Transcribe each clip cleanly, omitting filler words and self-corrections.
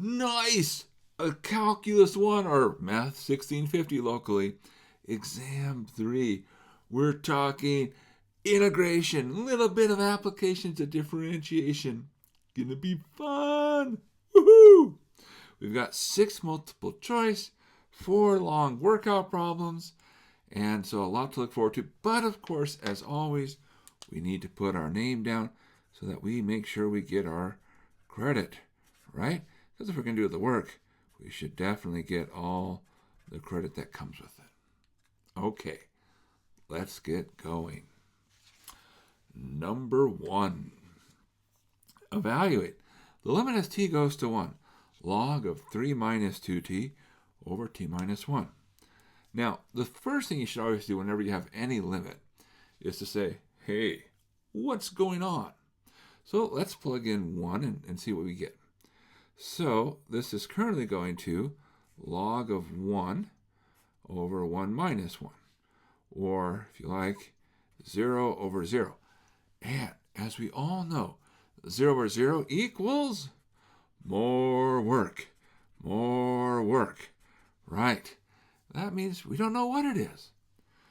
Nice! A Calculus 1 or Math 1650 locally. Exam 3. We're talking integration, a little bit of application to differentiation. Gonna be fun! Woohoo! We've got 6 multiple choice, 4 long workout problems, and so a lot to look forward to. But of course, as always, we need to put our name down so that we make sure we get our credit, right? Because if we're going to do the work, we should definitely get all the credit that comes with it. Okay, let's get going. Number 1. Evaluate. The limit as t goes to 1. Log of 3 minus 2t over t minus 1. Now, the first thing you should always do whenever you have any limit is to say, hey, what's going on? So let's plug in 1 and see what we get. So this is currently going to log of 1 over 1 minus 1. Or, if you like, 0 over 0. And as we all know, 0 over 0 equals more work. More work. Right. That means we don't know what it is.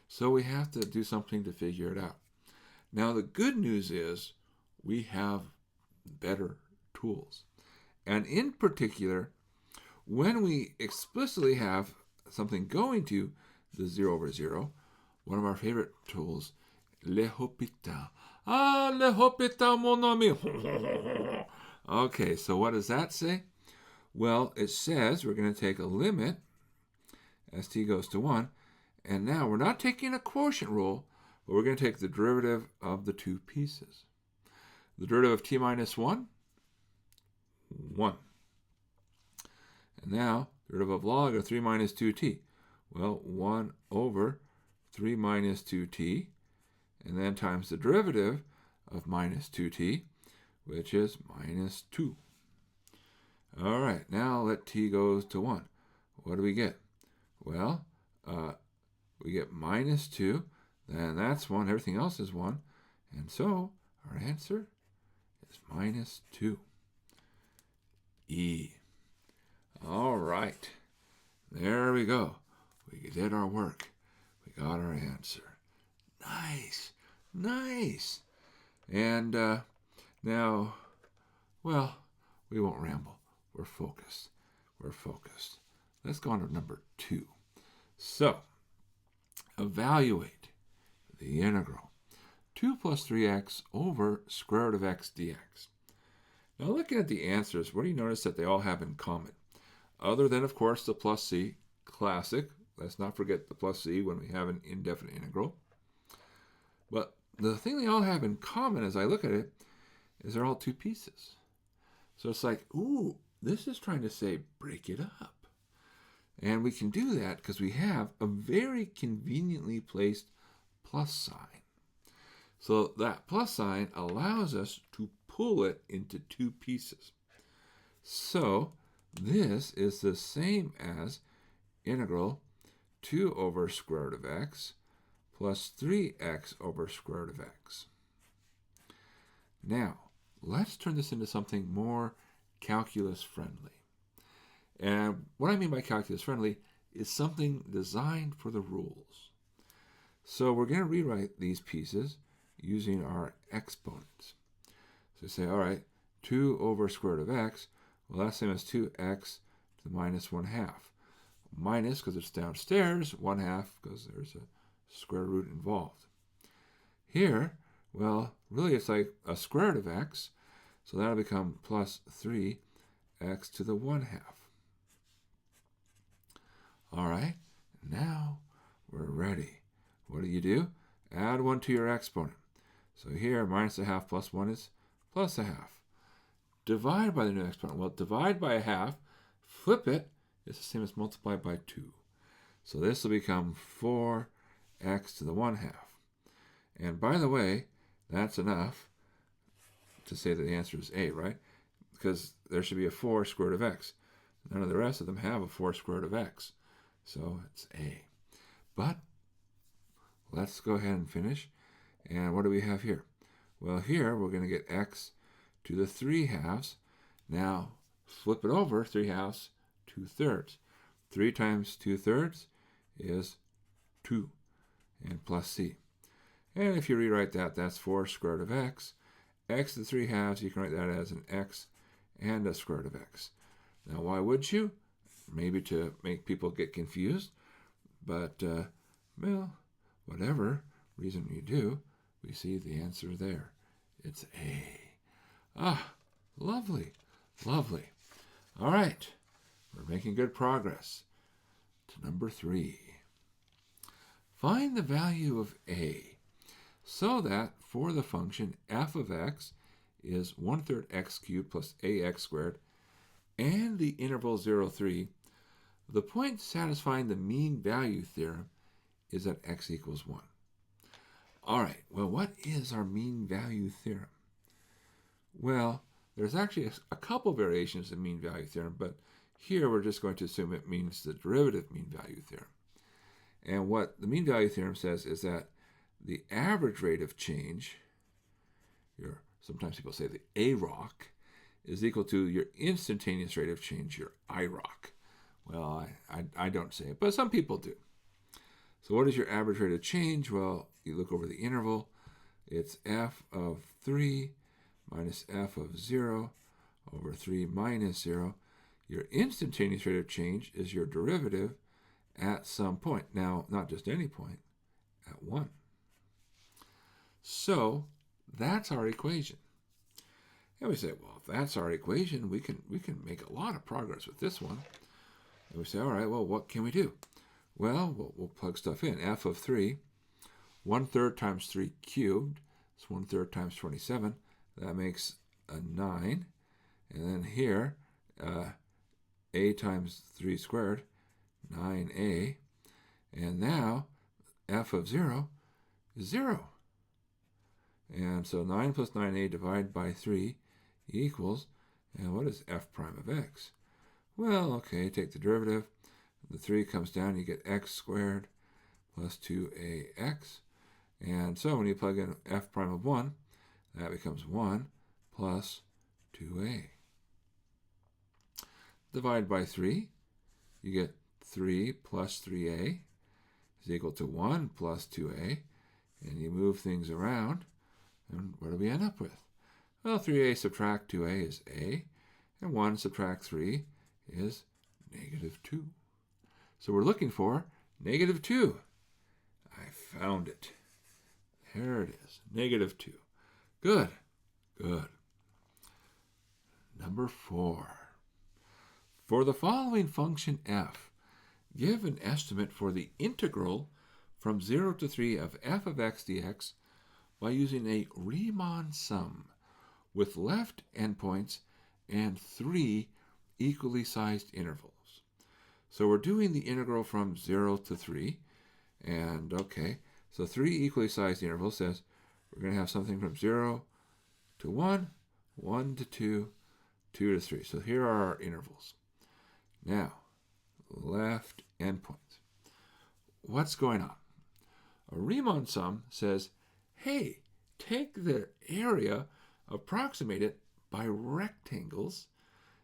So we have to do something to figure it out. Now, the good news is we have better tools. And in particular, when we explicitly have something going to the 0 over 0, one of our favorite tools, le hôpital. Ah, le hôpital, mon ami. Okay, so what does that say? Well, it says we're going to take a limit as t goes to 1, and now we're not taking a quotient rule, but we're going to take the derivative of the two pieces. The derivative of t minus 1, 1. And now, derivative of log of 3 minus 2t. Well, 1 over 3 minus 2t, and then times the derivative of minus 2t, which is minus 2. All right, now let t goes to 1. What do we get? Well, we get minus 2, then that's 1, everything else is 1, and so our answer is minus 2. E. All right, there we go. We did our work. We got our answer. Nice, nice. And now, well, we won't ramble. We're focused. We're focused. Let's go on to number 2. So, evaluate the integral. 2 plus 3x over square root of x dx. Now, looking at the answers, what do you notice that they all have in common? Other than, of course, the plus c, classic. Let's not forget the plus c when we have an indefinite integral. But the thing they all have in common as I look at it is they're all two pieces. So it's like, ooh, this is trying to say break it up. And we can do that because we have a very conveniently placed plus sign. So that plus sign allows us to pull it into two pieces. So this is the same as integral 2 over square root of x plus 3x over square root of x. Now, let's turn this into something more calculus friendly. And what I mean by calculus friendly is something designed for the rules. So we're going to rewrite these pieces using our exponents. So say, all right, 2 over square root of x, well, that's the same as 2x to the minus 1/2. Minus, because it's downstairs, 1/2, because there's a square root involved. Here, well, really it's like a square root of x, so that'll become plus 3x to the 1/2. All right, now we're ready. What do? Add 1 to your exponent. So here, minus 1/2 plus 1 is plus 1/2. Divide by the new exponent. Well, divide by 1/2, flip it, it's the same as multiply by 2. So this will become 4x to the 1/2. And by the way, that's enough to say that the answer is A, right? Because there should be a 4 square root of x. None of the rest of them have a 4 square root of x. So it's A. But let's go ahead and finish. And what do we have here? Well, here we're going to get x to the 3/2. Now, flip it over, 3/2, 2/3. 3 times 2/3 is 2, and plus c. And if you rewrite that, that's 4 square root of x. X to the 3/2, you can write that as an x and a square root of x. Now, why would you? Maybe to make people get confused, but, well, whatever reason you do, we see the answer there. It's A. Ah, lovely, lovely. All right, we're making good progress. To number 3. Find the value of A so that for the function f of x is 1/3 x cubed plus ax squared and the interval 0, 3, the point satisfying the mean value theorem is that x equals 1. All right, well, what is our mean value theorem? Well, there's actually a couple variations of mean value theorem, but here we're just going to assume it means the derivative mean value theorem. And what the mean value theorem says is that the average rate of change, sometimes people say the AROC, is equal to your instantaneous rate of change, your IROC. Well, I don't say it, but some people do. So what is your average rate of change? Well, you look over the interval. It's f of 3 minus f of 0 over 3 minus 0. Your instantaneous rate of change is your derivative at some point. Now, not just any point, at 1. So that's our equation. And we say, well, if that's our equation, we can make a lot of progress with this one. And we say, all right, well, what can we do? Well, we'll plug stuff in. F of 3, 1/3 times 3 cubed, it's 1/3 times 27. That makes a 9. And then here, a times 3 squared, 9a. And now, f of 0 is 0. And so 9 plus 9a divided by 3 equals, and what is f prime of x? Well, okay, take the derivative. The 3 comes down, you get x squared plus 2ax. And so when you plug in f prime of 1, that becomes 1 plus 2a. Divide by 3, you get 3 plus 3a is equal to 1 plus 2a. And you move things around, and what do we end up with? Well, 3a subtract 2a is a, and 1 subtract 3 is -2. So we're looking for -2. I found it. There it is, -2. Good, good. Number 4. For the following function f, give an estimate for the integral from 0 to 3 of f of x dx by using a Riemann sum with left endpoints and 3 equally sized intervals. So we're doing the integral from 0 to 3, and okay, so 3 equally sized intervals says we're going to have something from 0 to 1, 1 to 2, 2 to 3. So here are our intervals. Now, left endpoints. What's going on? A Riemann sum says, hey, take the area, approximate it by rectangles.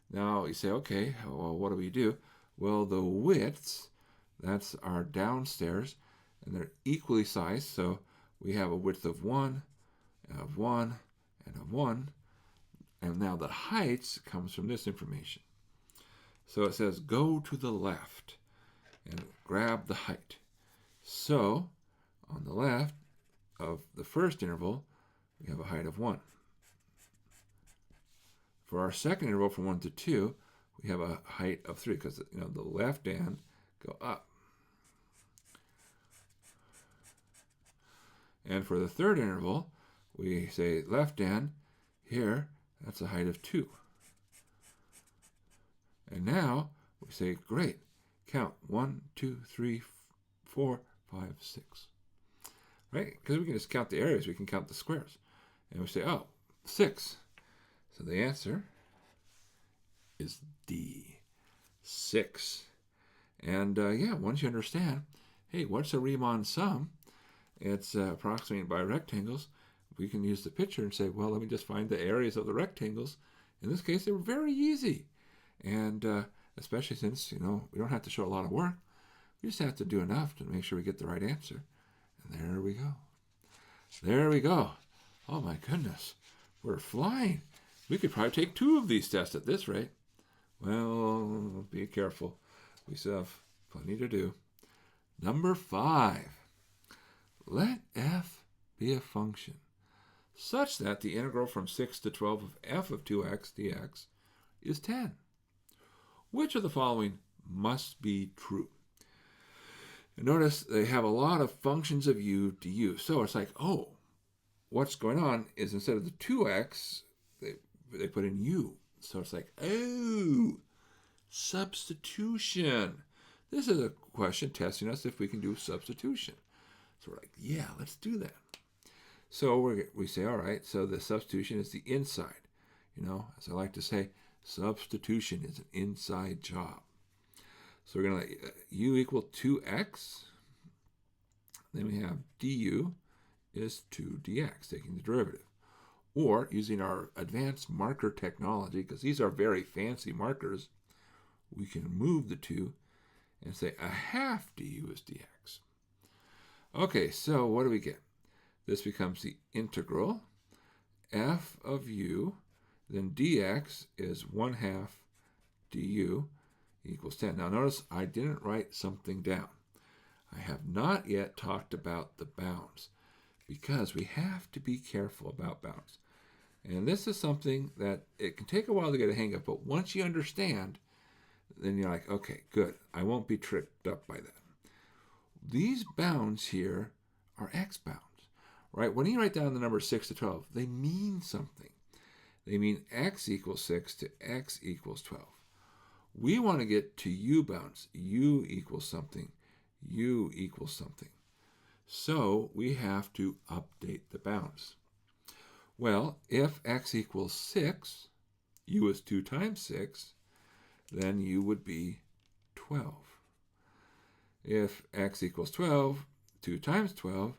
Now you say, okay, well, what do we do? Well, the widths, that's our downstairs, and they're equally sized. So we have a width of 1, and of 1, and of 1. And now the heights comes from this information. So it says, go to the left and grab the height. So on the left of the first interval, we have a height of 1. For our second interval from 1 to 2, we have a height of 3 because the left and go up. And for the third interval, we say left and here, that's a height of 2. And now we say, great, count 1, 2, 3, 4, 5, 6. Right? Because we can just count the areas, we can count the squares. And we say, oh, 6. So the answer is D, 6. And yeah, once you understand, hey, what's a Riemann sum? It's approximated by rectangles. We can use the picture and say, well, let me just find the areas of the rectangles. In this case, they were very easy. And especially since, we don't have to show a lot of work. We just have to do enough to make sure we get the right answer. And there we go. There we go. Oh my goodness. We're flying. We could probably take 2 of these tests at this rate. Well, be careful. We still have plenty to do. Number 5. Let f be a function such that the integral from 6 to 12 of f of 2x dx is 10. Which of the following must be true? And notice they have a lot of functions of u to u. So it's like, oh, what's going on is instead of the 2x, they put in u. So it's like, oh, substitution. This is a question testing us if we can do substitution. So we're like, yeah, let's do that. So we say, all right, so the substitution is the inside. As I like to say, substitution is an inside job. So we're going to let u equal 2x. Then we have du is 2 dx, taking the derivative. Or using our advanced marker technology, because these are very fancy markers, we can move the 2 and say a half du is dx. Okay, so what do we get? This becomes the integral f of u, then dx is 1/2 du equals 10. Now notice I didn't write something down. I have not yet talked about the bounds because we have to be careful about bounds. And this is something that it can take a while to get a hang of, but once you understand, then you're like, okay, good. I won't be tripped up by that. These bounds here are x bounds, right? When you write down the number 6 to 12, they mean something. They mean x equals 6 to x equals 12. We want to get to u bounds. U equals something. U equals something. So we have to update the bounds. Well, if x equals 6, u is 2 times 6, then u would be 12. If x equals 12, 2 times 12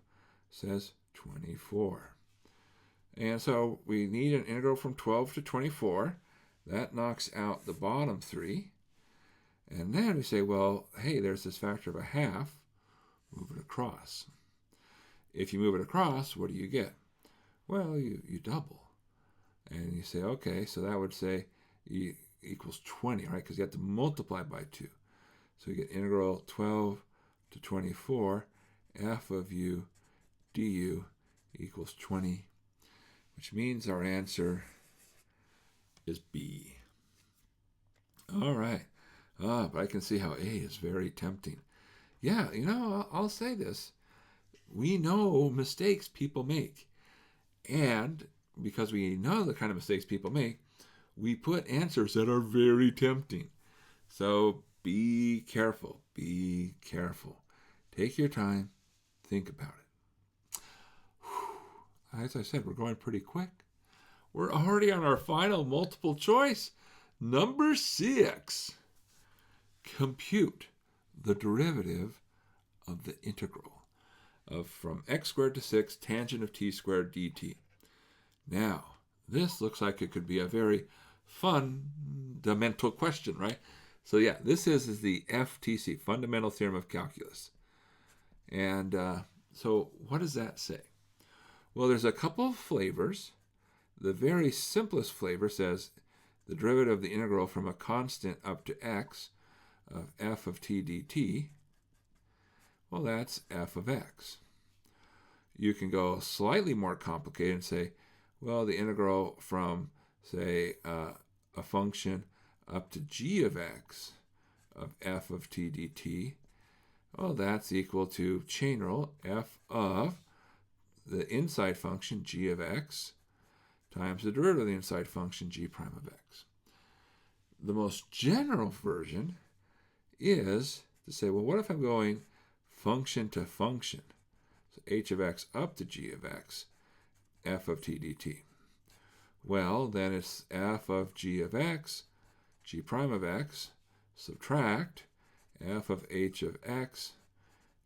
says 24. And so we need an integral from 12 to 24. That knocks out the bottom 3. And then we say, well, hey, there's this factor of a half. Move it across. If you move it across, what do you get? Well, you double. And you say, okay, so that would say e equals 20, right? Because you have to multiply by 2. So you get integral 12 to 24, f of u du equals 20, which means our answer is B. All right. But I can see how A is very tempting. Yeah, I'll say this. We know mistakes people make. And because we know the kind of mistakes people make, we put answers that are very tempting. So be careful. Be careful. Take your time. Think about it. Whew. As I said, we're going pretty quick. We're already on our final multiple choice. Number 6. Compute the derivative of the integral of from x squared to 6 tangent of t squared dt. Now, this looks like it could be a very fundamental question, right? So yeah, this is the FTC, Fundamental Theorem of Calculus. And so what does that say? Well, there's a couple of flavors. The very simplest flavor says the derivative of the integral from a constant up to x of f of t dt, well, that's f of x. You can go slightly more complicated and say, well, the integral from, say, a function up to g of x of f of t dt, well, that's equal to chain rule f of the inside function g of x times the derivative of the inside function g prime of x. The most general version is to say, well, what if I'm going function to function? So h of x up to g of x, f of t dt. Well, then it's f of g of x, g prime of x, subtract f of h of x,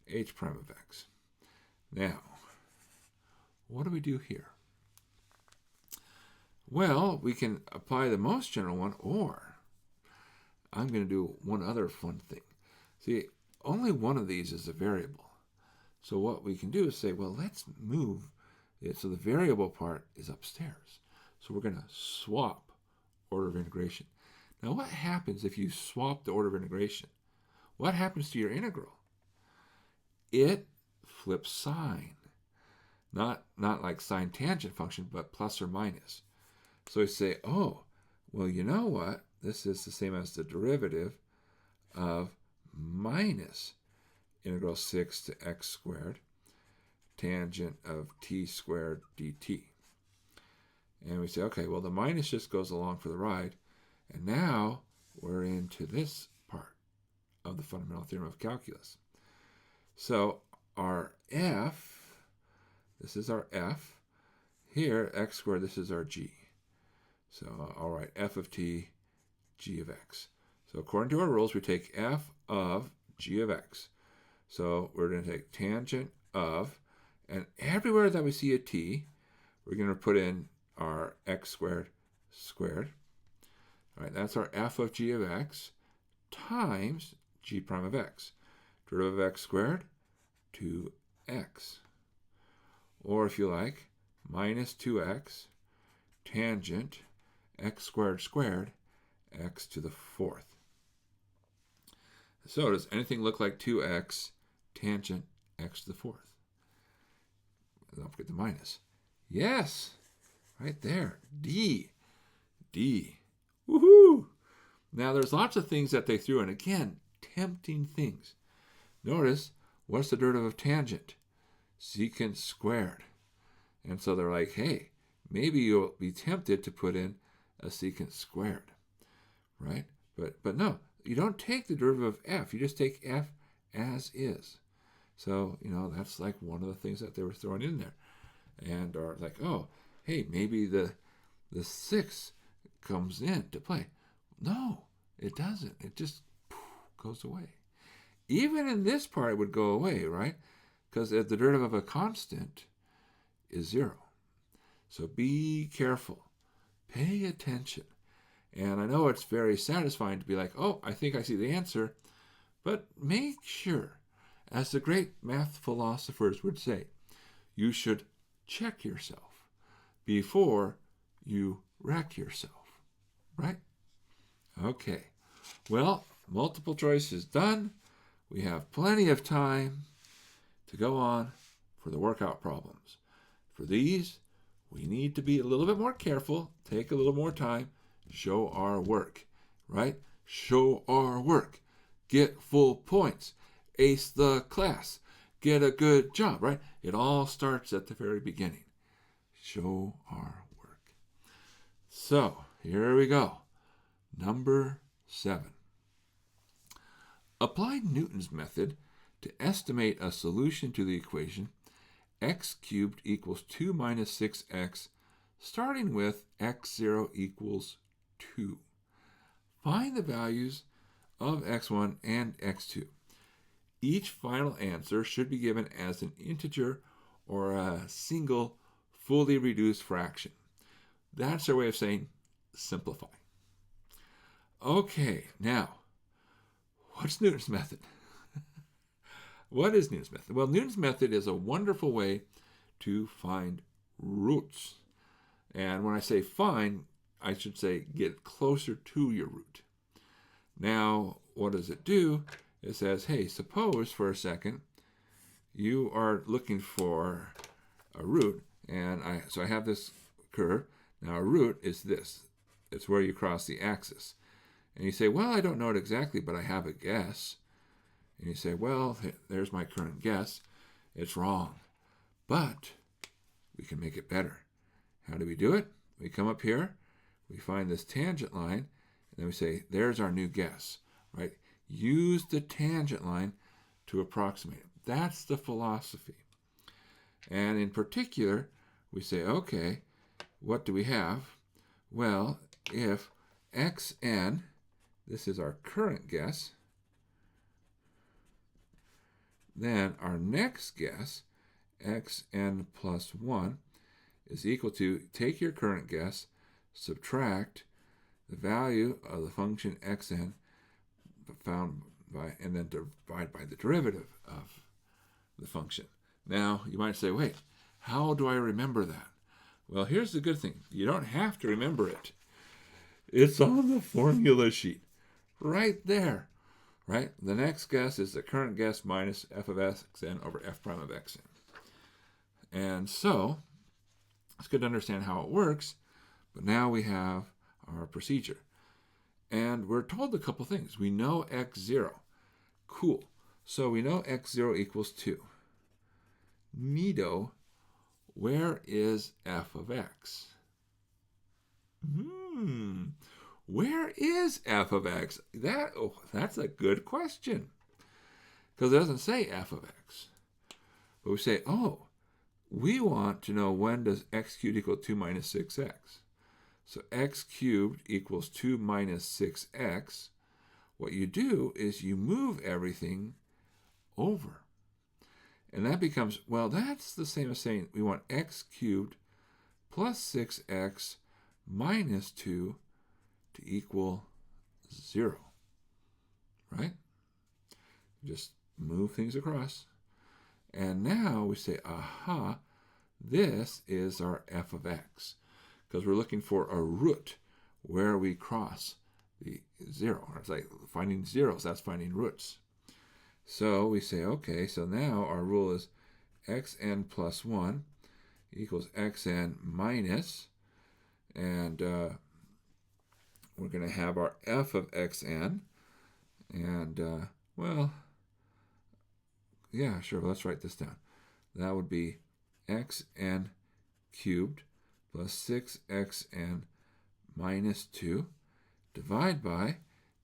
h prime of x. Now, what do we do here? Well, we can apply the most general one, or I'm going to do one other fun thing. See, only one of these is a variable. So what we can do is say, well, let's move it so the variable part is upstairs. So we're going to swap order of integration. Now, what happens if you swap the order of integration? What happens to your integral? It flips sign. Not like sine tangent function, but plus or minus. So we say, oh, well, you know what? This is the same as the derivative of minus integral 6 to x squared tangent of t squared dt. And we say, okay, well, the minus just goes along for the ride. And now we're into this part of the fundamental theorem of calculus. So our f, this is our f. Here, x squared, this is our g. So, all right, f of t, g of x. So according to our rules, we take f of g of x. So we're going to take tangent of, and everywhere that we see a t, we're going to put in our x squared squared. All right, that's our f of g of x times g prime of x. Derivative of x squared, 2x. Or if you like, minus 2x tangent x squared squared x to the fourth. So does anything look like 2x tangent x to the fourth? Don't forget the minus. Yes, right there. D. Woohoo! Now there's lots of things that they threw in. Again, tempting things. Notice, what's the derivative of tangent? Secant squared. And so they're like, hey, maybe you'll be tempted to put in a secant squared, right? But no, you don't take the derivative of f. You just take f as is. So, that's like one of the things that they were throwing in there. And are like, oh, hey, maybe the 6 comes in to play. No, it doesn't. It just goes away. Even in this part, it would go away, right? Because the derivative of a constant is 0. So be careful. Pay attention. And I know it's very satisfying to be like, oh, I think I see the answer. But make sure, as the great math philosophers would say, you should check yourself before you wreck yourself. Right? Okay. Well, multiple choice is done. We have plenty of time to go on for the workout problems. For these, we need to be a little bit more careful, take a little more time, show our work, right? Show our work. Get full points. Ace the class. Get a good job, right? It all starts at the very beginning. Show our work. So, here we go. Number 7. Apply Newton's method to estimate a solution to the equation x cubed equals 2 minus 6x, starting with x0 equals 2. Find the values of x1 and x2. Each final answer should be given as an integer or a single fully reduced fraction. That's their way of saying simplify. Okay, now, what's Newton's method? What is Newton's method? Well, Newton's method is a wonderful way to find roots. And when I say find, I should say get closer to your root. Now, what does it do? It says, hey, suppose for a second you are looking for a root, and so I have this curve. Now, a root is this. It's where you cross the axis. And you say, well, I don't know it exactly, but I have a guess. And you say, well, there's my current guess. It's wrong. But we can make it better. How do we do it? We come up here, we find this tangent line, and then we say, there's our new guess, right? Use the tangent line to approximate it. That's the philosophy. And in particular, we say, okay, what do we have? Well, if xn, this is our current guess, then our next guess, xn plus 1, is equal to, take your current guess, subtract the value of the function xn, found by, and then divide by the derivative of the function. Now, you might say, wait, how do I remember that? Well, here's the good thing. You don't have to remember it. It's on the formula sheet. Right there. Right? The next guess is the current guess minus f of xn over f prime of xn. And so, it's good to understand how it works, but now we have our procedure. And we're told a couple things. We know x0. Cool. So we know x0 equals 2. Neato, where is f of x? Where is f of x? That's a good question. Because it doesn't say f of x. But we say, we want to know when does x cubed equal 2 minus 6x. So x cubed equals 2 minus 6x. What you do is you move everything over. And that becomes, well, that's the same as saying we want x cubed plus 6x minus 2 to equal 0. Right? Just move things across. And now we say, aha, this is our f of x. Because we're looking for a root where we cross the 0. It's like finding zeros, that's finding roots. So we say, okay, so now our rule is xn plus 1 equals xn minus, and we're going to have our f of xn, and, well, yeah, sure, let's write this down. That would be xn cubed plus 6xn minus 2, divide by,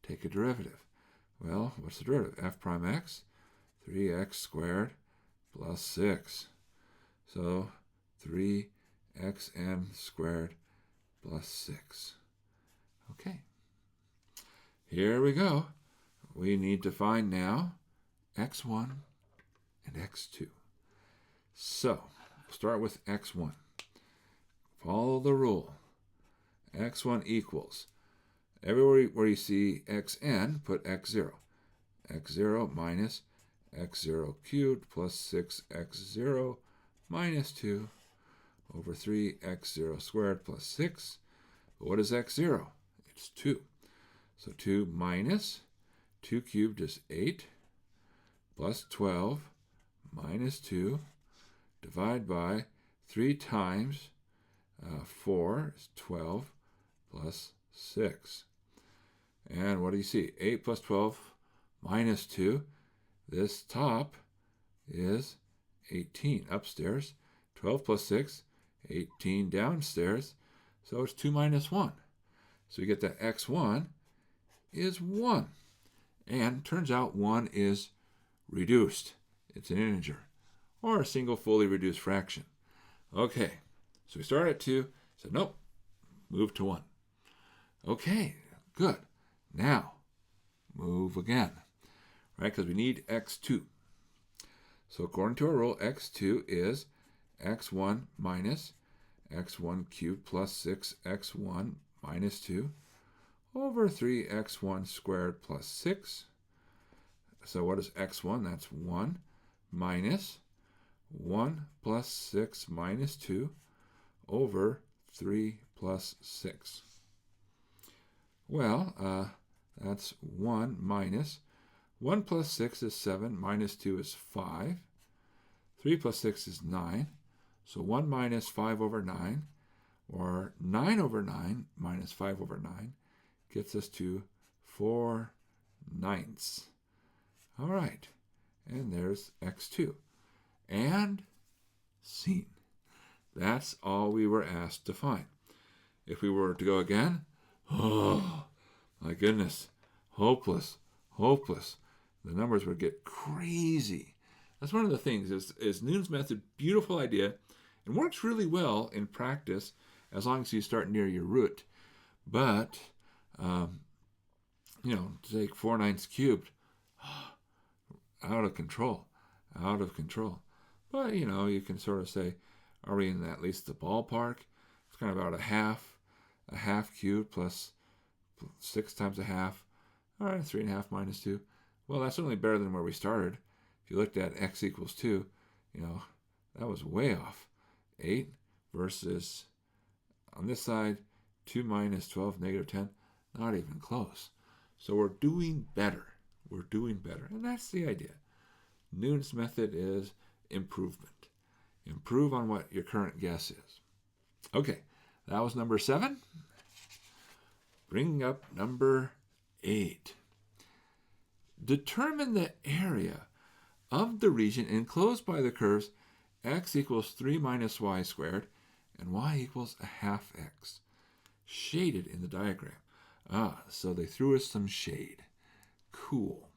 take a derivative. Well, what's the derivative? F prime x, 3x squared plus 6. So 3xn squared plus 6. Okay. Here we go. We need to find now x1 and x2. So, we'll start with x1. Follow the rule. x1 equals, everywhere where you see xn, put x0. x0 minus x0 cubed plus 6x0 minus 2 over 3x0 squared plus 6. But what is x0? It's 2. So 2 minus 2 cubed is 8 plus 12 minus 2 divide by 3 times 4 is 12 plus 6. And what do you see? 8 plus 12 minus 2. This top is 18 upstairs. 12 plus 6, 18 downstairs. So it's 2 minus 1. So you get that x1 is 1. And turns out 1 is reduced. It's an integer, or a single fully reduced fraction. Okay, so we start at 2. Said, nope, move to 1. Okay, good. Now, move again, right? Because we need x2. So according to our rule, x2 is x1 minus x1 cubed plus 6x1 minus 2 over 3x1 squared plus 6. So what is x1? That's 1 minus 1 plus 6 minus 2 over 3 plus 6. Well, that's 1 minus 1 plus 6 is 7, minus 2 is 5. 3 plus 6 is 9. So 1 minus 5 over 9, or 9 over 9 minus 5 over 9, gets us to 4/9. All right, and there's x2. And seen. That's all we were asked to find. If we were to go again, oh, my goodness, hopeless, hopeless. The numbers would get crazy. That's one of the things, is Newton's method, beautiful idea, and works really well in practice as long as you start near your root. But, take 4/9 cubed, out of control. But, you can sort of say, are we in at least the ballpark? It's kind of about a half cubed plus 6 times a half All right, 3.5 minus 2. Well, that's only better than where we started. If you looked at x equals 2, that was way off. 8 versus, on this side, 2 minus 12, negative 10. Not even close. So we're doing better. We're doing better. And that's the idea. Newton's method is improvement. Improve on what your current guess is. Okay, that was number 7. Bringing up number 8. Determine the area of the region enclosed by the curves x equals 3 minus y squared and y equals a half x, shaded in the diagram. So they threw us some shade. Cool.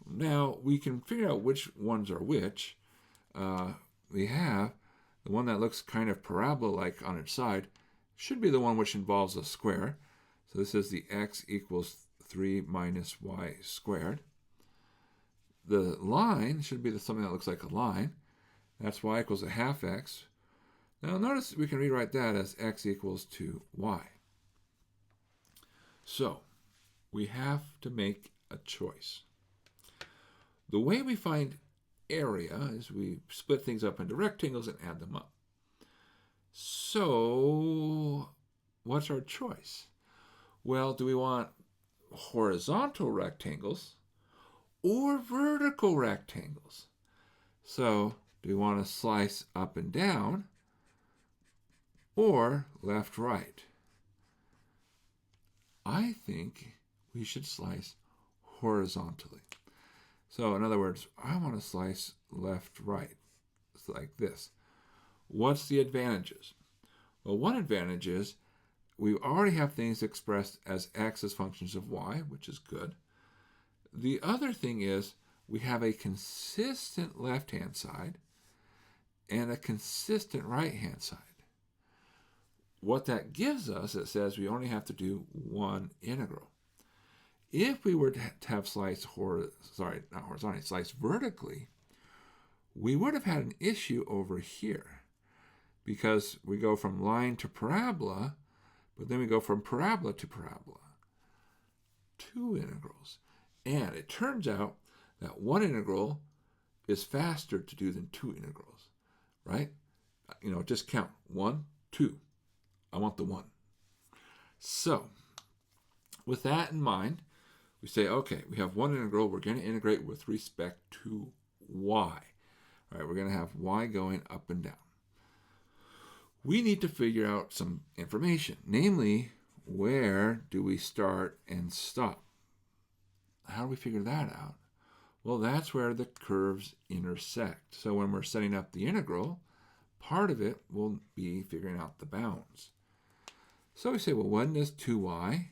Now, we can figure out which ones are which. We have the one that looks kind of parabola-like on its side should be the one which involves a square. So this is the x equals 3 minus y squared. The line should be something that looks like a line. That's y equals a half x. Now notice we can rewrite that as x equals 2y. So we have to make a choice. The way we find area is we split things up into rectangles and add them up. So what's our choice? Well, do we want horizontal rectangles or vertical rectangles? So do we want to slice up and down or left, right? I think we should slice horizontally. So in other words, I want to slice left, right. It's like this. What's the advantages? Well, one advantage is we already have things expressed as x as functions of y, which is good. The other thing is we have a consistent left-hand side and a consistent right-hand side. What that gives us, it says we only have to do one integral. If we were to have sliced sliced vertically, we would have had an issue over here because we go from line to parabola, but then we go from parabola to parabola. 2 integrals. And it turns out that one integral is faster to do than 2 integrals, right? Just count. 1, 2. I want the 1. So, with that in mind, we say, okay, we have one integral. We're going to integrate with respect to y. All right, we're going to have y going up and down. We need to figure out some information, namely, where do we start and stop? How do we figure that out? Well, that's where the curves intersect. So when we're setting up the integral, part of it will be figuring out the bounds. So we say, well, when does 2y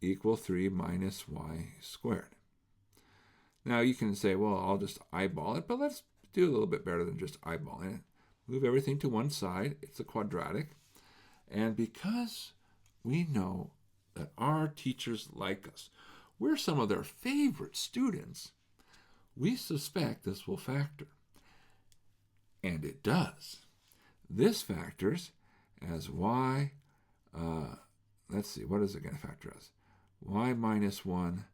equal 3 minus y squared? Now you can say, well, I'll just eyeball it, but let's do a little bit better than just eyeballing it. Move everything to one side. It's a quadratic. And because we know that our teachers like us, we're some of their favorite students, we suspect this will factor. And it does. This factors as y, let's see, what is it going to factor as? Y minus 1,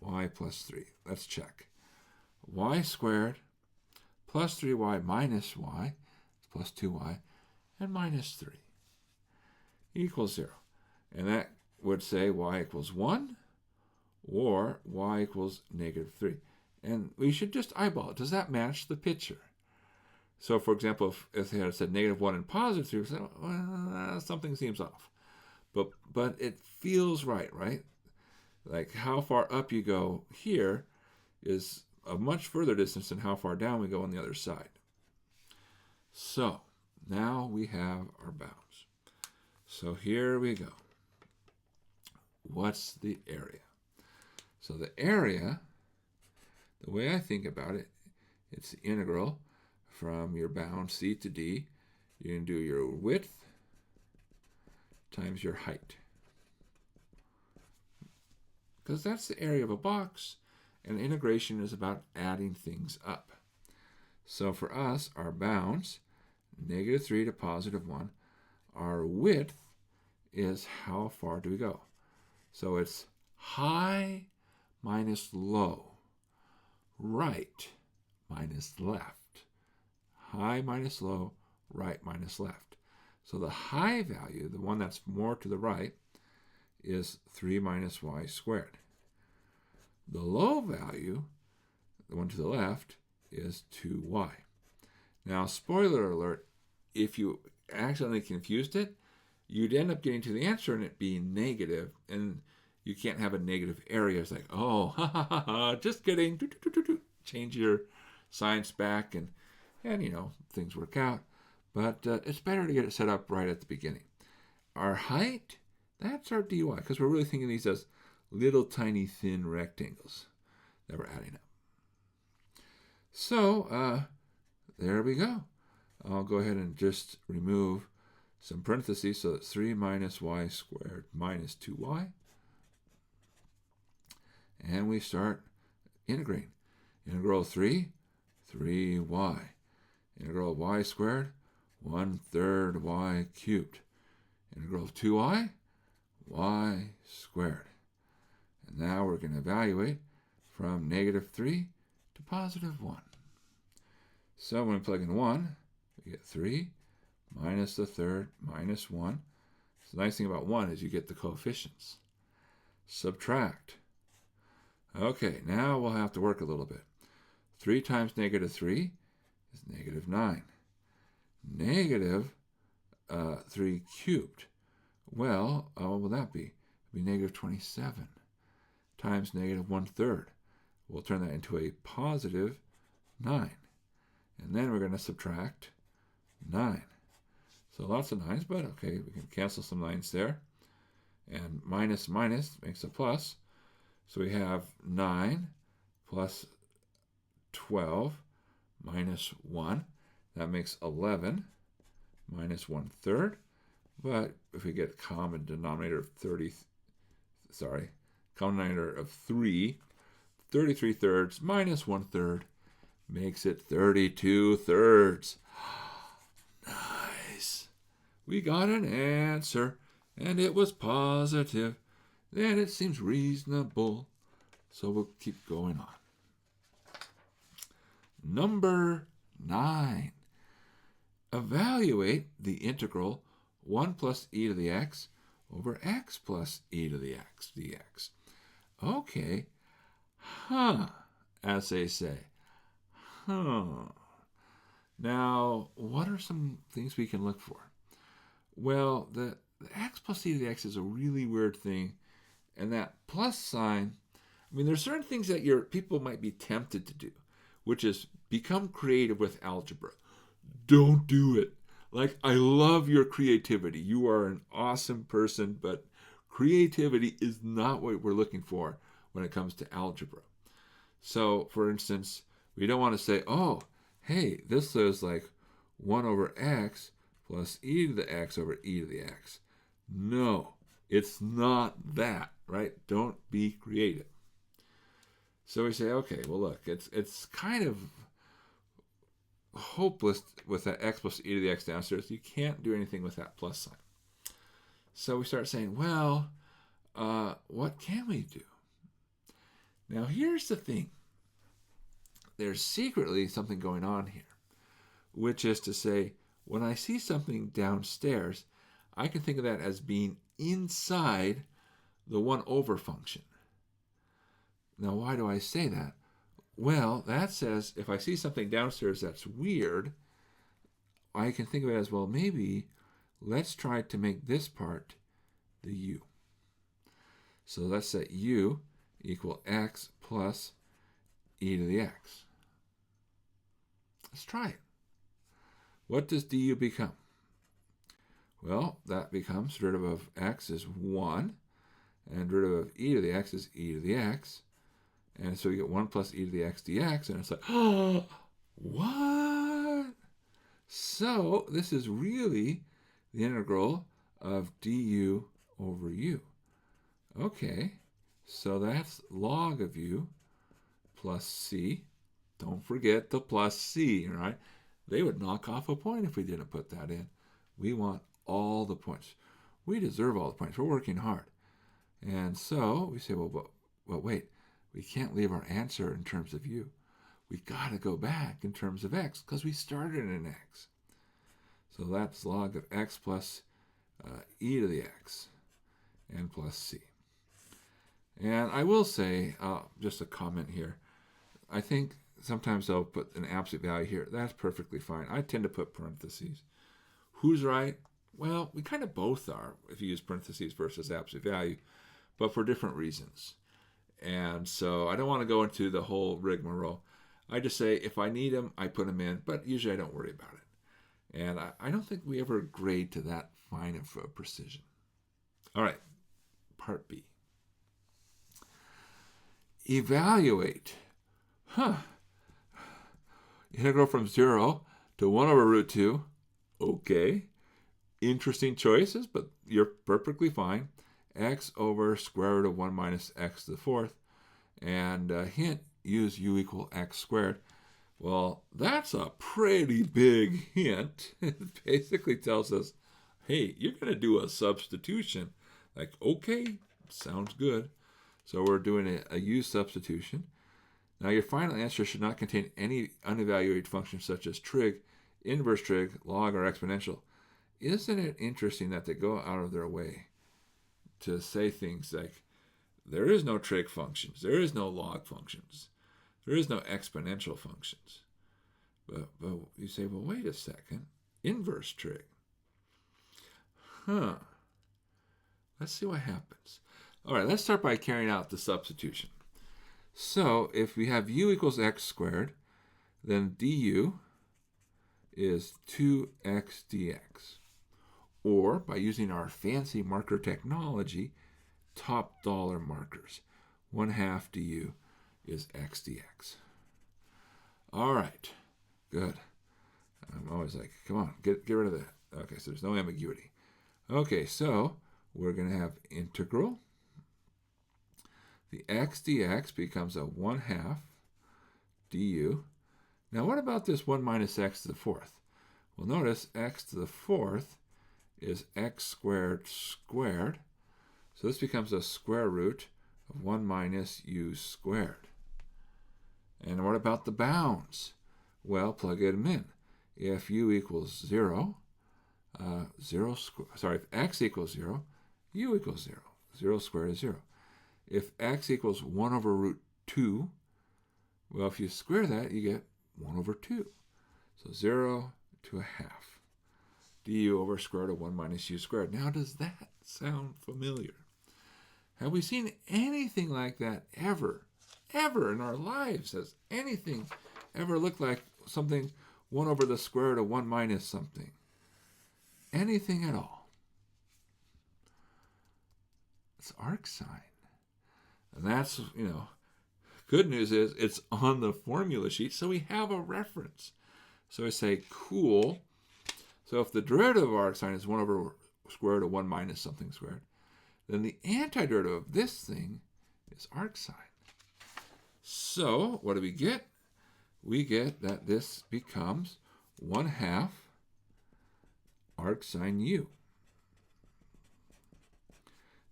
y plus 3. Let's check. Y squared plus 3y minus y plus 2y and minus 3 equals 0. And that would say y equals 1 or y equals negative 3. And we should just eyeball it. Does that match the picture? So, for example, if they had said negative 1 and positive 3, we say, well, something seems off. But it feels right? Like how far up you go here is a much further distance than how far down we go on the other side. So, now we have our bounds. So here we go. What's the area? So the area, the way I think about it, it's the integral from your bound c to d. You can do your width times your height. Because that's the area of a box, and integration is about adding things up. So for us, our bounds, negative 3 to positive 1, our width is how far do we go. So it's high minus low, right minus left, high minus low, right minus left. So the high value, the one that's more to the right, is 3 minus y squared. The low value, the one to the left, is 2y. Now, spoiler alert, if you accidentally confused it, you'd end up getting to the answer and it being negative, and you can't have a negative area. It's like, oh, ha, ha, ha, ha, just kidding. Change your signs back, and things work out. But it's better to get it set up right at the beginning. Our height, that's our dy, because we're really thinking of these as little tiny thin rectangles that we're adding up. So there we go. I'll go ahead and just remove some parentheses, so it's 3 minus y squared minus 2y. And we start integrating. Integral of 3, 3y. Integral of y squared, 1/3 y cubed. Integral of 2y, y squared. And now we're going to evaluate from -3 to +1. So when we plug in 1, we get 3 minus the third minus 1. So the nice thing about 1 is you get the coefficients. Subtract. Okay, now we'll have to work a little bit. 3 times -3 is -9. -3 cubed. Well, what will that be? It'll be -27 times -1/3. We'll turn that into a +9. And then we're going to subtract 9. So lots of 9s, but okay, we can cancel some 9s there. And minus minus makes a plus. So we have 9 plus 12 minus 1. That makes 11 minus 1/3. But if we get common denominator of 3, 33 thirds minus 1/3 makes it 32 thirds. Nice. We got an answer, and it was positive. Then it seems reasonable. So we'll keep going on. Number 9. Evaluate the integral 1 plus e to the x over x plus e to the x dx. Okay. As they say. Now, what are some things we can look for? Well, the x plus e to the x is a really weird thing. And that plus sign, there's certain things that people might be tempted to do, which is become creative with algebra. Don't do it. Like, I love your creativity. You are an awesome person, but creativity is not what we're looking for when it comes to algebra. So, for instance, we don't want to say, oh, hey, this is like 1 over x plus e to the x over e to the x. No, it's not that, right? Don't be creative. So we say, okay, well, look, it's kind of hopeless with that x plus e to the x downstairs. You can't do anything with that plus sign. So we start saying, well, what can we do? Now, here's the thing. There's secretly something going on here, which is to say, when I see something downstairs, I can think of that as being inside the 1 over function. Now, why do I say that? Well, that says if I see something downstairs that's weird, I can think of it as, well, maybe let's try to make this part the u. So let's set u equal x plus e to the x. Let's try it. What does du become? Well, that becomes derivative of x is 1, and derivative of e to the x is e to the x. And so we get 1 plus e to the x dx, and it's like, oh, what? So this is really the integral of du over u. Okay, so that's log of u plus c. Don't forget the plus c, right? They would knock off a point if we didn't put that in. We want all the points. We deserve all the points. We're working hard. And so we say, well, wait. we can't leave our answer in terms of u. We got to go back in terms of x because we started in x. So that's log of x plus e to the x and plus c. And I will say, just a comment here, I think sometimes they'll put an absolute value here. That's perfectly fine. I tend to put parentheses. Who's right? Well, we kind of both are if you use parentheses versus absolute value, but for different reasons. And so I don't want to go into the whole rigmarole. I just say if I need them, I put them in, but usually I don't worry about it. And I don't think we ever grade to that fine of precision. All right, part B. Evaluate. Integral from 0 to 1 over root 2. Okay. Interesting choices, but you're perfectly fine. X over square root of 1 minus x to the fourth. And hint, use u equal x squared. Well, that's a pretty big hint. It basically tells us, hey, you're going to do a substitution. Like, okay, sounds good. So we're doing a u substitution. Now your final answer should not contain any unevaluated functions such as trig, inverse trig, log, or exponential. Isn't it interesting that they go out of their way to say things like, there is no trig functions, there is no log functions, there is no exponential functions. But you say, well, wait a second, inverse trig. Let's see what happens. All right, let's start by carrying out the substitution. So if we have u equals x squared, then du is 2x dx. Or, by using our fancy marker technology, top dollar markers. 1/2 du is x dx. All right, good. I'm always like, come on, get rid of that. Okay, so there's no ambiguity. Okay, so we're going to have integral. The x dx becomes a 1/2 du. Now what about this 1 minus x to the fourth? Well, notice x to the fourth is x squared squared. So this becomes a square root of 1 minus u squared. And what about the bounds? Well, plug them in. If u equals 0, if x equals 0, u equals 0. 0 squared is 0. If x equals 1 over root 2, well, if you square that, you get 1 over 2. So 0 to 1/2. du over square root of 1 minus u squared. Now, does that sound familiar? Have we seen anything like that ever in our lives? Has anything ever looked like something 1 over the square root of 1 minus something? Anything at all? It's arcsine. And that's, good news is it's on the formula sheet, so we have a reference. So I say, cool. So if the derivative of arcsine is 1 over square root of 1 minus something squared, then the antiderivative of this thing is arcsine. So what do we get? We get that this becomes 1/2 arcsine u,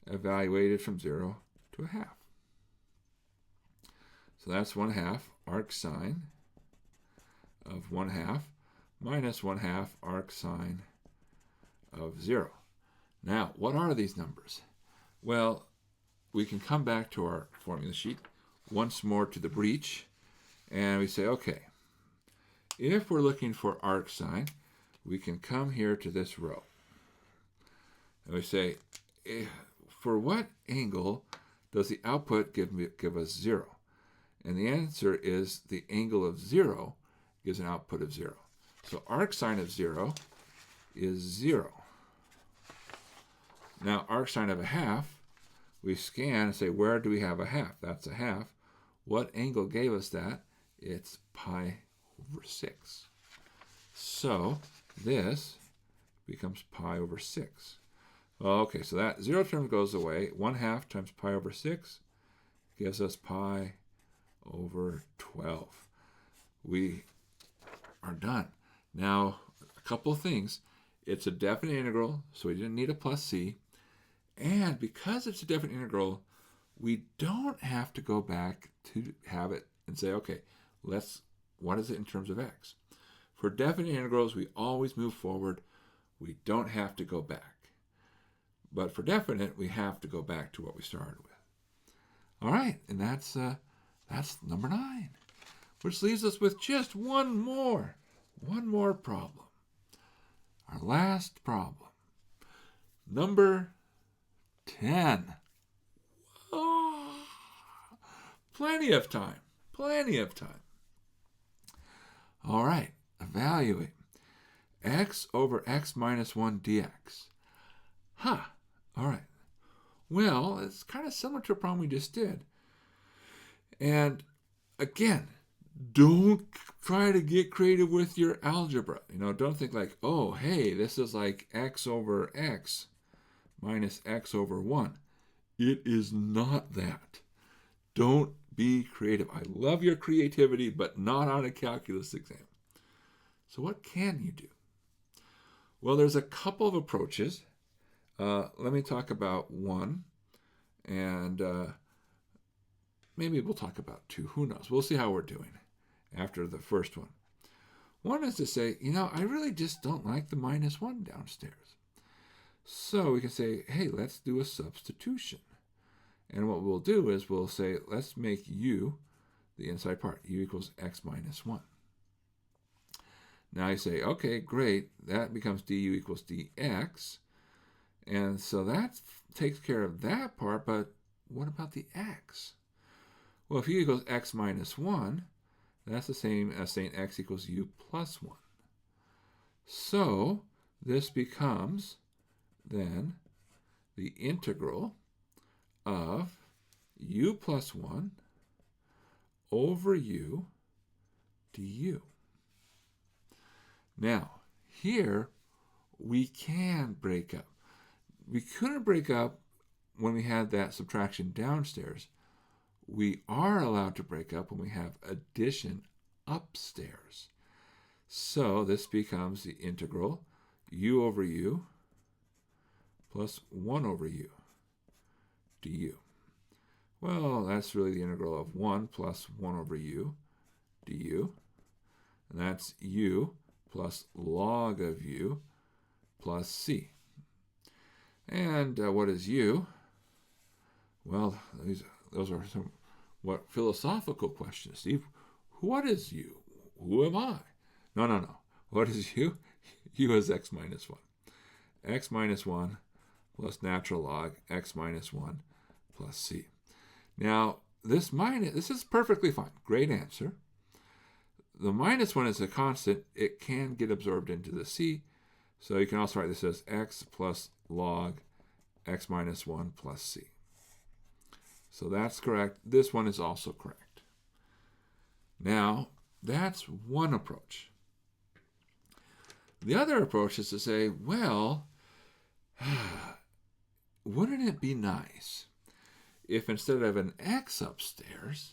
evaluated from 0 to 1/2. So that's 1/2 arcsine of 1/2 minus 1/2 arcsine of 0. Now, what are these numbers? Well, we can come back to our formula sheet once more to the breach, and we say, okay, if we're looking for arcsine, we can come here to this row. And we say, for what angle does the output give us 0? And the answer is the angle of 0 gives an output of 0. So arcsine of 0 is 0. Now arcsine of 1/2, we scan and say, where do we have 1/2? That's 1/2. What angle gave us that? It's pi over 6. So this becomes pi over 6. Well, okay, so that 0 term goes away. 1/2 times pi over 6 gives us pi over 12. We are done. Now, a couple of things. It's a definite integral, so we didn't need a plus c. And because it's a definite integral, we don't have to go back to have it and say, okay, what is it in terms of x? For definite integrals, we always move forward. We don't have to go back. But for definite, we have to go back to what we started with. All right, and that's number 9, which leaves us with just one more problem. Our last problem. Number 10. Oh, plenty of time. All right, evaluate x over x minus 1 dx. All right. Well, it's kind of similar to a problem we just did. And again, don't try to get creative with your algebra. Don't think like, oh, hey, this is like x over x minus x over 1. It is not that. Don't be creative. I love your creativity, but not on a calculus exam. So what can you do? Well, there's a couple of approaches. Let me talk about one, and maybe we'll talk about 2. Who knows? We'll see how we're doing after the first one. One is to say, I really just don't like the minus 1 downstairs. So we can say, hey, let's do a substitution. And what we'll do is we'll say, let's make u, the inside part, u equals x minus 1. Now you say, okay, great. That becomes du equals dx. And so that takes care of that part, but what about the x? Well, if u equals x minus 1, that's the same as saying x equals u plus 1. So this becomes then the integral of u plus 1 over u du. Now, here we can break up. We couldn't break up when we had that subtraction downstairs. We are allowed to break up when we have addition upstairs. So this becomes the integral u over u plus 1 over u du. Well, that's really the integral of 1 plus 1 over u du. And that's u plus log of u plus c. And what is u? Well, those are some philosophical questions, Steve. What is u? Who am I? No. What is u? U is x minus 1. X minus 1 plus natural log x minus 1 plus c. Now, this is perfectly fine. Great answer. The minus 1 is a constant. It can get absorbed into the c. So you can also write this as x plus log x minus 1 plus c. So that's correct. This one is also correct. Now, that's one approach. The other approach is to say, well, wouldn't it be nice if instead of an x upstairs,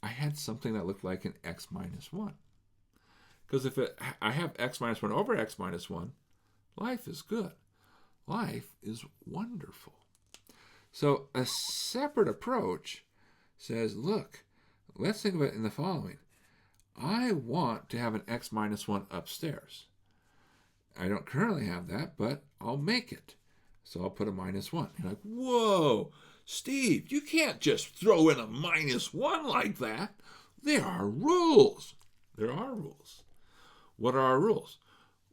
I had something that looked like an x minus 1? Because if I have x minus 1 over x minus 1, life is good. Life is wonderful. So a separate approach says, look, let's think of it in the following. I want to have an x minus 1 upstairs. I don't currently have that, but I'll make it. So I'll put a minus 1. You're like, whoa, Steve, you can't just throw in a minus 1 like that. There are rules. There are rules. What are our rules?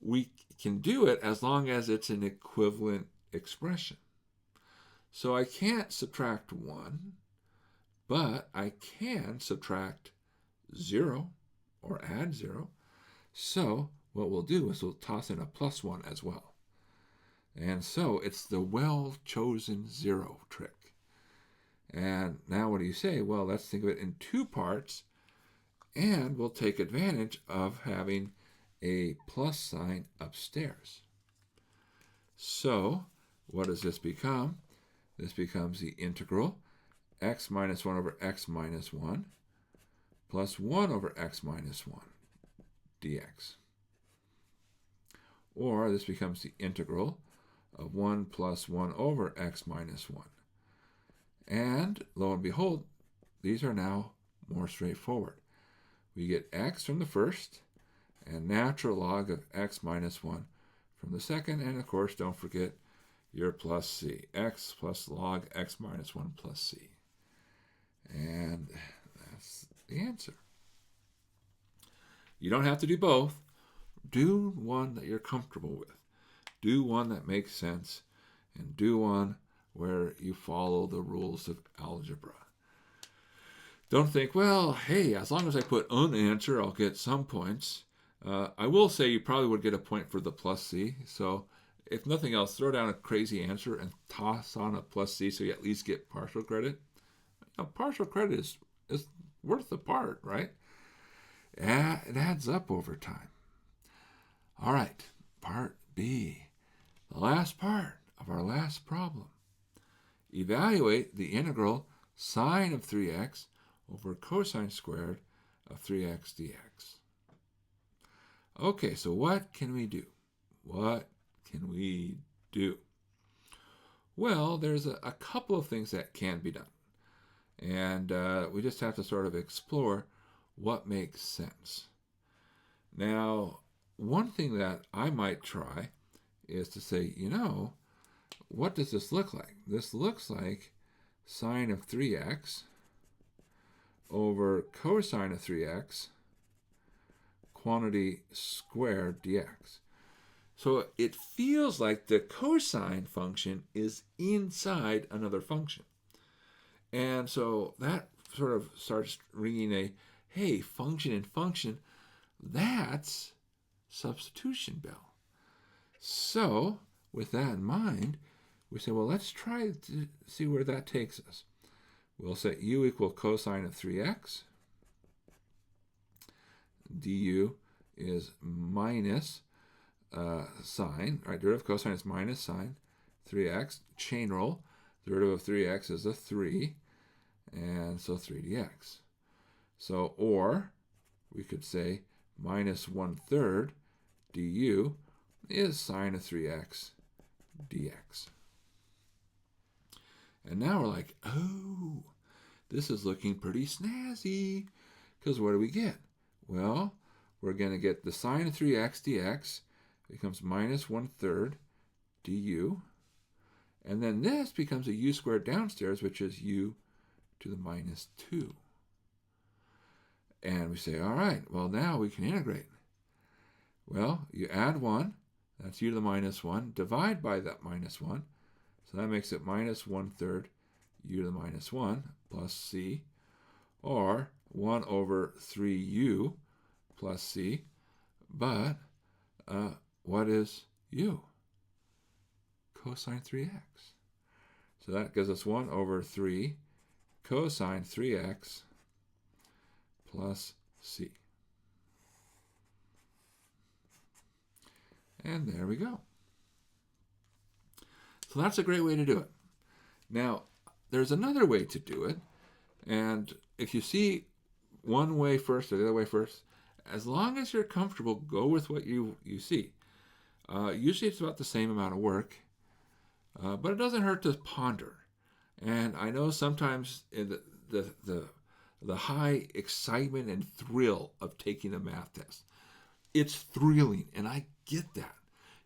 We can do it as long as it's an equivalent expression. So I can't subtract 1, but I can subtract 0 or add 0. So what we'll do is we'll toss in a plus 1 as well. And so it's the well-chosen 0 trick. And now what do you say? Well, let's think of it in 2 parts, and we'll take advantage of having a plus sign upstairs. So what does this become? This becomes the integral x minus 1 over x minus 1 plus 1 over x minus 1 dx. Or this becomes the integral of 1 plus 1 over x minus 1. And lo and behold, these are now more straightforward. We get x from the first and natural log of x minus 1 from the second. And of course, don't forget your plus c. X plus log x minus 1 plus c. And that's the answer. You don't have to do both. Do one that you're comfortable with. Do one that makes sense. And do one where you follow the rules of algebra. Don't think, well, hey, as long as I put an answer, I'll get some points. I will say you probably would get a point for the plus c. So if nothing else, throw down a crazy answer and toss on a plus c so you at least get partial credit. Partial credit is worth the part, right? Yeah, it adds up over time. All right, part B, the last part of our last problem. Evaluate the integral sine of 3x over cosine squared of 3x dx. Okay, so what can we do? What can we do? Well, there's a couple of things that can be done. And we just have to sort of explore what makes sense. Now, one thing that I might try is to say, what does this look like? This looks like sine of 3x over cosine of 3x quantity squared dx. So it feels like the cosine function is inside another function. And so that sort of starts ringing hey, function and function, that's substitution bell. So with that in mind, we say, well, let's try to see where that takes us. We'll set u equal cosine of 3x. du is minus sine, right? Derivative of cosine is minus sine, 3x, chain rule. Derivative of 3x is a 3, and so 3 dx. So, or we could say minus 1/3 du is sine of 3x dx. And now we're like, oh, this is looking pretty snazzy. Because what do we get? Well, we're going to get the sine of 3x dx becomes minus 1/3 du. And then this becomes a u squared downstairs, which is u to the minus 2. And we say, all right, well, now we can integrate. Well, you add 1, that's u to the minus 1, divide by that minus 1. So that makes it minus 1/3 u to the minus 1 plus c, or 1 over 3u plus c. But what is u? Cosine 3x. So that gives us 1 over 3 cosine 3x plus c. And there we go. So that's a great way to do it. Now, there's another way to do it. And if you see one way first or the other way first, as long as you're comfortable, go with what you see. Usually it's about the same amount of work, but it doesn't hurt to ponder. And I know sometimes in the high excitement and thrill of taking a math test, it's thrilling, and I get that.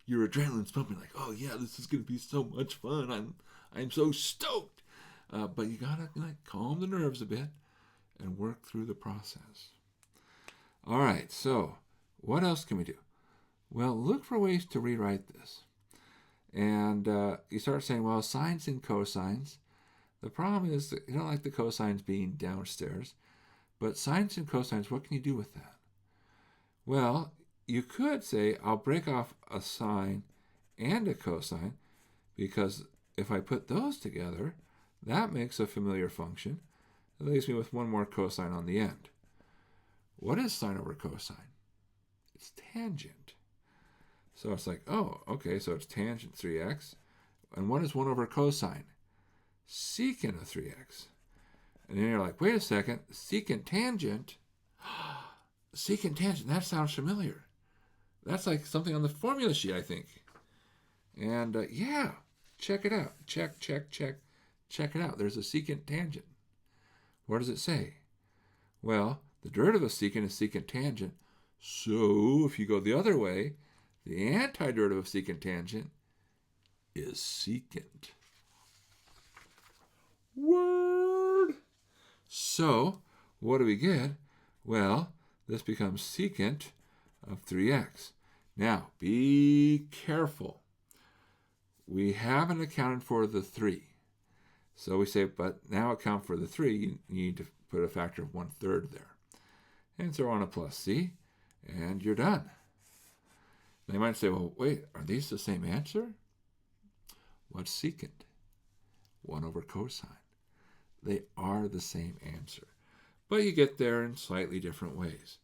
Your adrenaline's pumping like, oh yeah, this is going to be so much fun. I'm so stoked. But you gotta calm the nerves a bit and work through the process. All right, so what else can we do? Well, look for ways to rewrite this. And you start saying, well, sines and cosines. The problem is that you don't like the cosines being downstairs. But sines and cosines, what can you do with that? Well, you could say, I'll break off a sine and a cosine, because if I put those together, that makes a familiar function. It leaves me with one more cosine on the end. What is sine over cosine? It's tangent. So it's like, oh, okay, so it's tangent 3x. And what is 1 over cosine? Secant of 3x. And then you're like, wait a second, secant tangent? Secant tangent, that sounds familiar. That's like something on the formula sheet, I think. And yeah, check it out. Check it out. There's a secant tangent. what does it say? Well, the derivative of secant is secant tangent. So if you go the other way, the antiderivative of secant tangent is secant. Word! So what do we get? Well, this becomes secant of 3x. Now, be careful. We haven't accounted for the 3. So we say, but now account for the 3. You need to put a factor of 1/3 there. And throw on a plus c, and you're done. They might say, well, wait, are these the same answer? What's secant? 1 over cosine. They are the same answer. But you get there in slightly different ways.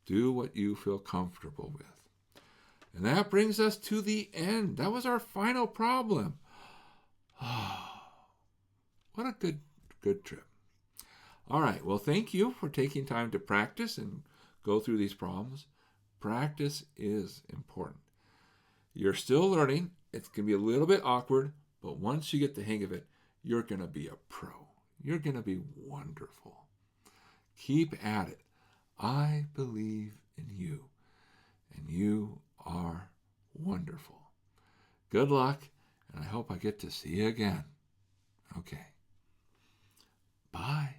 Do what you feel comfortable with. And that brings us to the end. That was our final problem. What a good trip. All right, well, thank you for taking time to practice and go through these problems. Practice is important. You're still learning. It's going to be a little bit awkward, but once you get the hang of it, you're going to be a pro. You're going to be wonderful. Keep at it. I believe in you, and you are wonderful. Good luck, and I hope I get to see you again. Okay. Bye.